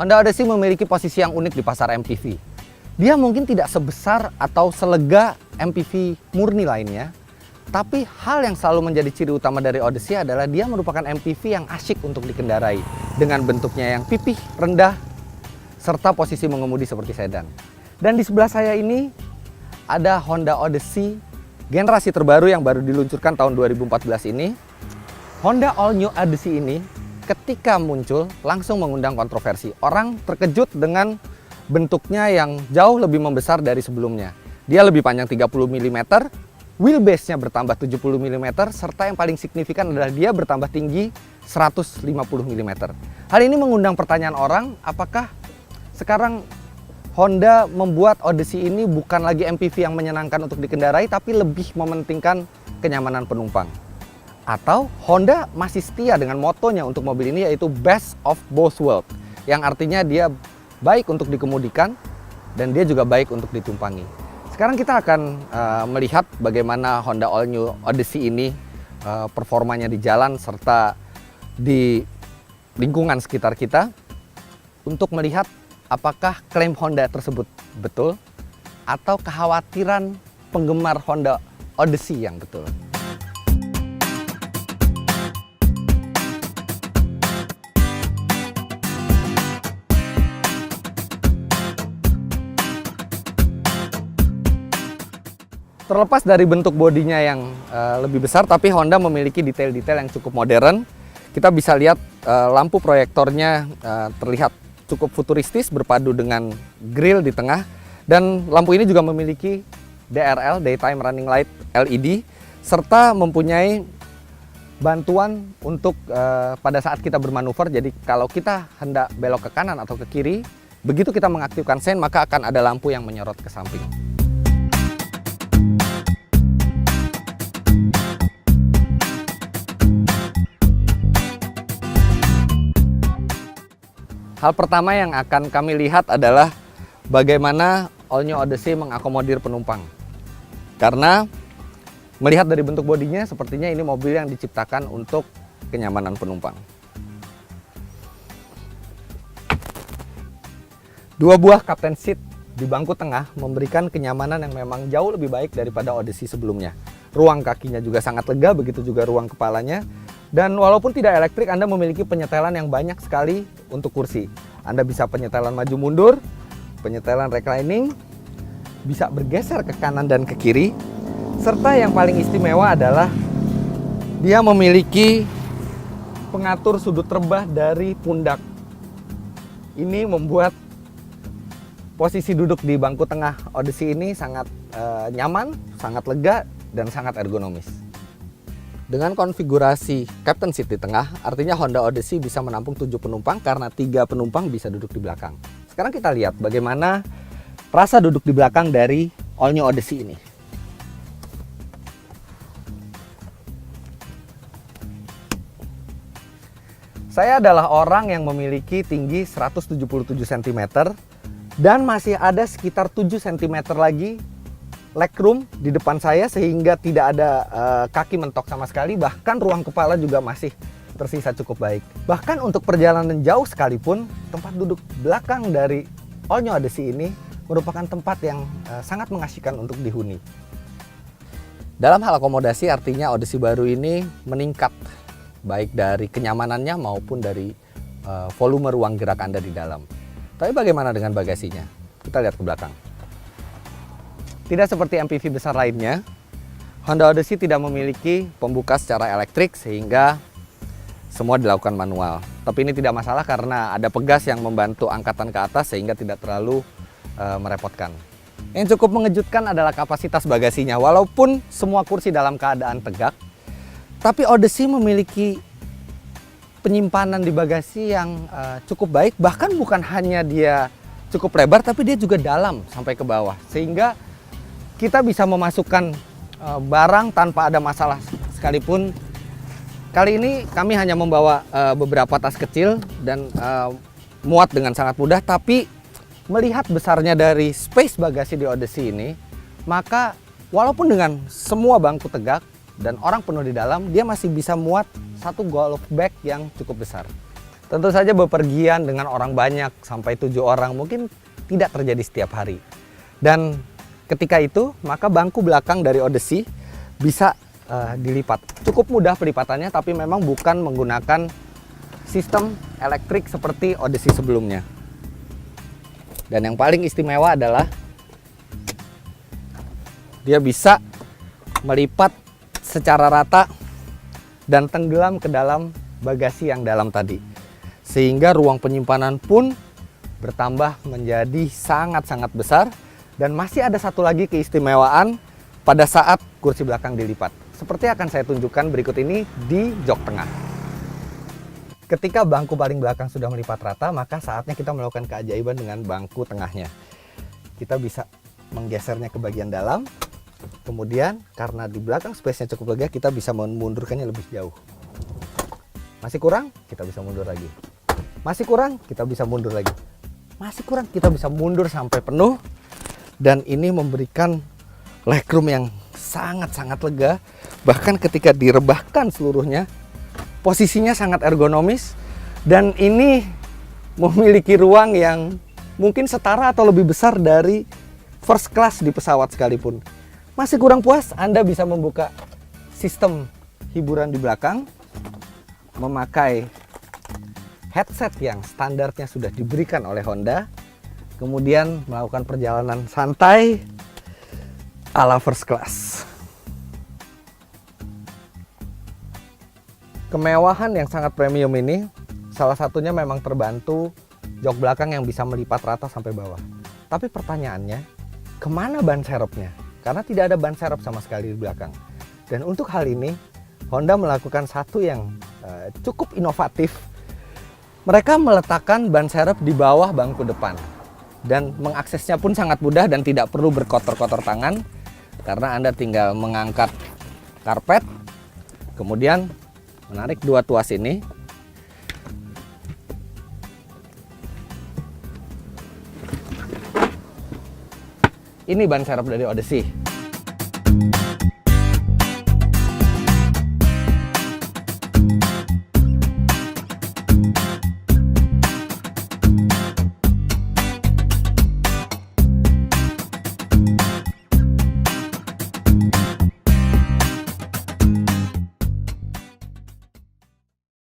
Honda Odyssey memiliki posisi yang unik di pasar MPV. Dia mungkin tidak sebesar atau selega MPV murni lainnya, tapi hal yang selalu menjadi ciri utama dari Odyssey adalah dia merupakan MPV yang asyik untuk dikendarai dengan bentuknya yang pipih, rendah, serta posisi mengemudi seperti sedan. Dan di sebelah saya ini ada Honda Odyssey generasi terbaru yang baru diluncurkan tahun 2014 ini. Honda All New Odyssey ini ketika muncul langsung mengundang kontroversi. Orang terkejut dengan bentuknya yang jauh lebih membesar dari sebelumnya. Dia lebih panjang 30 mm, wheelbase-nya bertambah 70 mm, serta yang paling signifikan adalah dia bertambah tinggi 150 mm. Hal ini mengundang pertanyaan orang, apakah sekarang Honda membuat Odyssey ini bukan lagi MPV yang menyenangkan untuk dikendarai, tapi lebih mementingkan kenyamanan penumpang? Atau Honda masih setia dengan motonya untuk mobil ini, yaitu best of both worlds, yang artinya dia baik untuk dikemudikan dan dia juga baik untuk ditumpangi. Sekarang kita akan melihat bagaimana Honda All New Odyssey ini performanya di jalan serta di lingkungan sekitar kita, untuk melihat apakah klaim Honda tersebut betul atau kekhawatiran penggemar Honda Odyssey yang betul. Terlepas dari bentuk bodinya yang lebih besar, tapi Honda memiliki detail-detail yang cukup modern. Kita bisa lihat lampu proyektornya terlihat cukup futuristis berpadu dengan grill di tengah. Dan lampu ini juga memiliki DRL, Daytime Running Light LED, serta mempunyai bantuan untuk pada saat kita bermanuver. Jadi kalau kita hendak belok ke kanan atau ke kiri, begitu kita mengaktifkan sen, maka akan ada lampu yang menyorot ke samping. Hal pertama yang akan kami lihat adalah bagaimana All New Odyssey mengakomodir penumpang. Karena melihat dari bentuk bodinya, sepertinya ini mobil yang diciptakan untuk kenyamanan penumpang. Dua buah captain seat di bangku tengah memberikan kenyamanan yang memang jauh lebih baik daripada Odyssey sebelumnya. Ruang kakinya juga sangat lega, begitu juga ruang kepalanya. Dan walaupun tidak elektrik, Anda memiliki penyetelan yang banyak sekali untuk kursi. Anda bisa penyetelan maju mundur, penyetelan reclining, bisa bergeser ke kanan dan ke kiri. Serta yang paling istimewa adalah dia memiliki pengatur sudut rebah dari pundak. Ini membuat posisi duduk di bangku tengah Odyssey ini sangat nyaman, sangat lega, dan sangat ergonomis. Dengan konfigurasi captain seat di tengah, artinya Honda Odyssey bisa menampung 7 penumpang karena 3 penumpang bisa duduk di belakang. Sekarang kita lihat bagaimana rasa duduk di belakang dari All New Odyssey ini. Saya adalah orang yang memiliki tinggi 177 cm dan masih ada sekitar 7 cm lagi legroom di depan saya, sehingga tidak ada kaki mentok sama sekali. Bahkan ruang kepala juga masih tersisa cukup baik. Bahkan untuk perjalanan jauh sekalipun, tempat duduk belakang dari All New Odyssey ini merupakan tempat yang sangat mengasihkan untuk dihuni. Dalam hal akomodasi, artinya Odyssey baru ini meningkat baik dari kenyamanannya maupun dari volume ruang gerak Anda di dalam. Tapi bagaimana dengan bagasinya? Kita lihat ke belakang. Tidak seperti MPV besar lainnya, Honda Odyssey tidak memiliki pembuka secara elektrik sehingga semua dilakukan manual. Tapi ini tidak masalah karena ada pegas yang membantu angkatan ke atas sehingga tidak terlalu merepotkan. Yang cukup mengejutkan adalah kapasitas bagasinya. Walaupun semua kursi dalam keadaan tegak, tapi Odyssey memiliki penyimpanan di bagasi yang cukup baik. Bahkan bukan hanya dia cukup lebar, tapi dia juga dalam sampai ke bawah. Sehingga kita bisa memasukkan barang tanpa ada masalah sekalipun. Kali ini kami hanya membawa beberapa tas kecil dan muat dengan sangat mudah. Tapi melihat besarnya dari space bagasi di Odyssey ini, maka walaupun dengan semua bangku tegak dan orang penuh di dalam, dia masih bisa muat satu golf bag yang cukup besar. Tentu saja bepergian dengan orang banyak sampai 7 orang mungkin tidak terjadi setiap hari. Dan ketika itu maka bangku belakang dari Odyssey bisa dilipat. Cukup mudah pelipatannya, tapi memang bukan menggunakan sistem elektrik seperti Odyssey sebelumnya. Dan yang paling istimewa adalah dia bisa melipat secara rata dan tenggelam ke dalam bagasi yang dalam tadi. Sehingga ruang penyimpanan pun bertambah menjadi sangat-sangat besar. Dan masih ada satu lagi keistimewaan pada saat kursi belakang dilipat. Seperti akan saya tunjukkan berikut ini di jok tengah. Ketika bangku paling belakang sudah melipat rata, maka saatnya kita melakukan keajaiban dengan bangku tengahnya. Kita bisa menggesernya ke bagian dalam. Kemudian karena di belakang space-nya cukup lega, kita bisa memundurkannya lebih jauh. Masih kurang, kita bisa mundur lagi. Masih kurang, kita bisa mundur lagi. Masih kurang, kita bisa mundur sampai penuh. Dan ini memberikan legroom yang sangat-sangat lega. Bahkan ketika direbahkan seluruhnya, posisinya sangat ergonomis. Dan ini memiliki ruang yang mungkin setara atau lebih besar dari first class di pesawat sekalipun. Masih kurang puas, Anda bisa membuka sistem hiburan di belakang, memakai headset yang standarnya sudah diberikan oleh Honda, kemudian melakukan perjalanan santai ala first class. Kemewahan yang sangat premium ini salah satunya memang terbantu jok belakang yang bisa melipat rata sampai bawah. Tapi pertanyaannya, kemana ban serepnya? Karena tidak ada ban serep sama sekali di belakang. Dan untuk hal ini, Honda melakukan satu yang cukup inovatif. Mereka meletakkan ban serep di bawah bangku depan. Dan mengaksesnya pun sangat mudah dan tidak perlu berkotor-kotor tangan. Karena Anda tinggal mengangkat karpet, kemudian menarik dua tuas ini. Ini ban serep dari Odyssey.